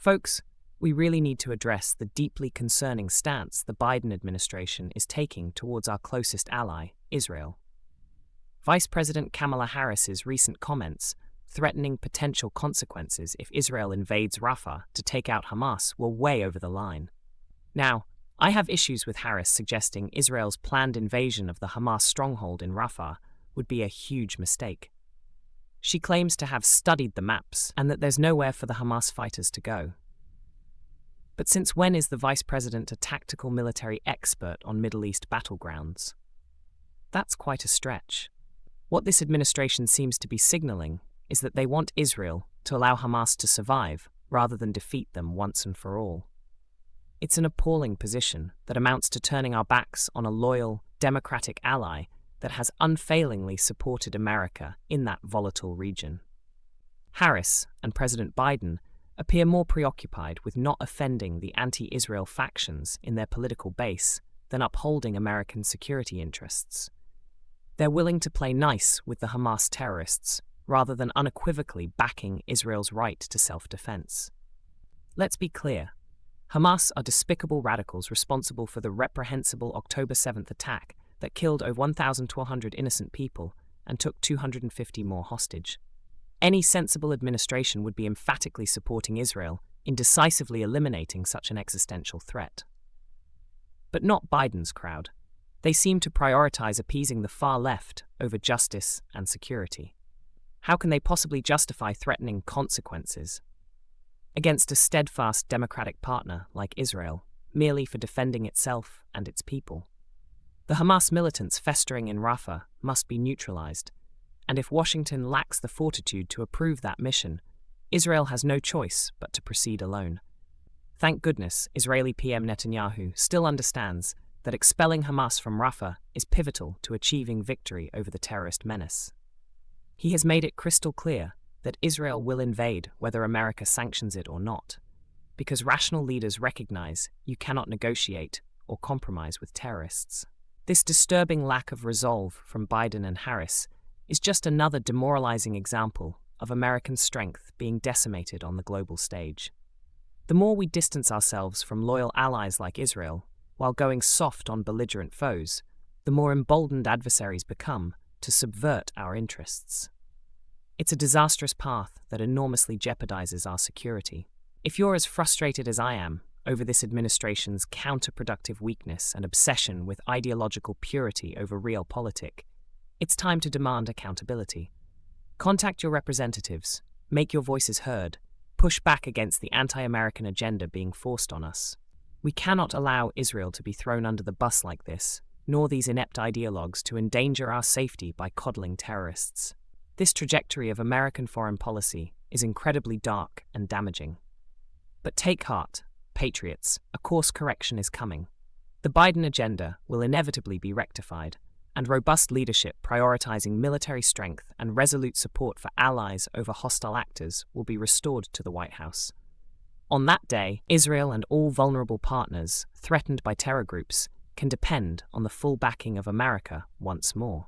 Folks, we really need to address the deeply concerning stance the Biden administration is taking towards our closest ally, Israel. Vice President Kamala Harris's recent comments threatening potential consequences if Israel invades Rafah to take out Hamas were way over the line. Now, I have issues with Harris suggesting Israel's planned invasion of the Hamas stronghold in Rafah would be a huge mistake. She claims to have studied the maps and that there's nowhere for the Hamas fighters to go. But since when is the vice president a tactical military expert on Middle East battlegrounds? That's quite a stretch. What this administration seems to be signaling is that they want Israel to allow Hamas to survive rather than defeat them once and for all. It's an appalling position that amounts to turning our backs on a loyal, democratic ally that has unfailingly supported America in that volatile region. Harris and President Biden appear more preoccupied with not offending the anti-Israel factions in their political base than upholding American security interests. They're willing to play nice with the Hamas terrorists rather than unequivocally backing Israel's right to self-defense. Let's be clear. Hamas are despicable radicals responsible for the reprehensible October 7th attack that killed over 1,200 innocent people and took 250 more hostage. Any sensible administration would be emphatically supporting Israel in decisively eliminating such an existential threat. But not Biden's crowd. They seem to prioritize appeasing the far left over justice and security. How can they possibly justify threatening consequences against a steadfast democratic partner like Israel, merely for defending itself and its people? The Hamas militants festering in Rafah must be neutralized, and if Washington lacks the fortitude to approve that mission, Israel has no choice but to proceed alone. Thank goodness Israeli PM Netanyahu still understands that expelling Hamas from Rafah is pivotal to achieving victory over the terrorist menace. He has made it crystal clear that Israel will invade whether America sanctions it or not, because rational leaders recognize you cannot negotiate or compromise with terrorists. This disturbing lack of resolve from Biden and Harris is just another demoralizing example of American strength being decimated on the global stage. The more we distance ourselves from loyal allies like Israel, while going soft on belligerent foes, the more emboldened adversaries become to subvert our interests. It's a disastrous path that enormously jeopardizes our security. If you're as frustrated as I am over this administration's counterproductive weakness and obsession with ideological purity over realpolitik, it's time to demand accountability. Contact your representatives, make your voices heard, push back against the anti-American agenda being forced on us. We cannot allow Israel to be thrown under the bus like this, nor these inept ideologues to endanger our safety by coddling terrorists. This trajectory of American foreign policy is incredibly dark and damaging. But take heart, patriots, a course correction is coming. The Biden agenda will inevitably be rectified, and robust leadership prioritizing military strength and resolute support for allies over hostile actors will be restored to the White House. On that day, Israel and all vulnerable partners threatened by terror groups can depend on the full backing of America once more.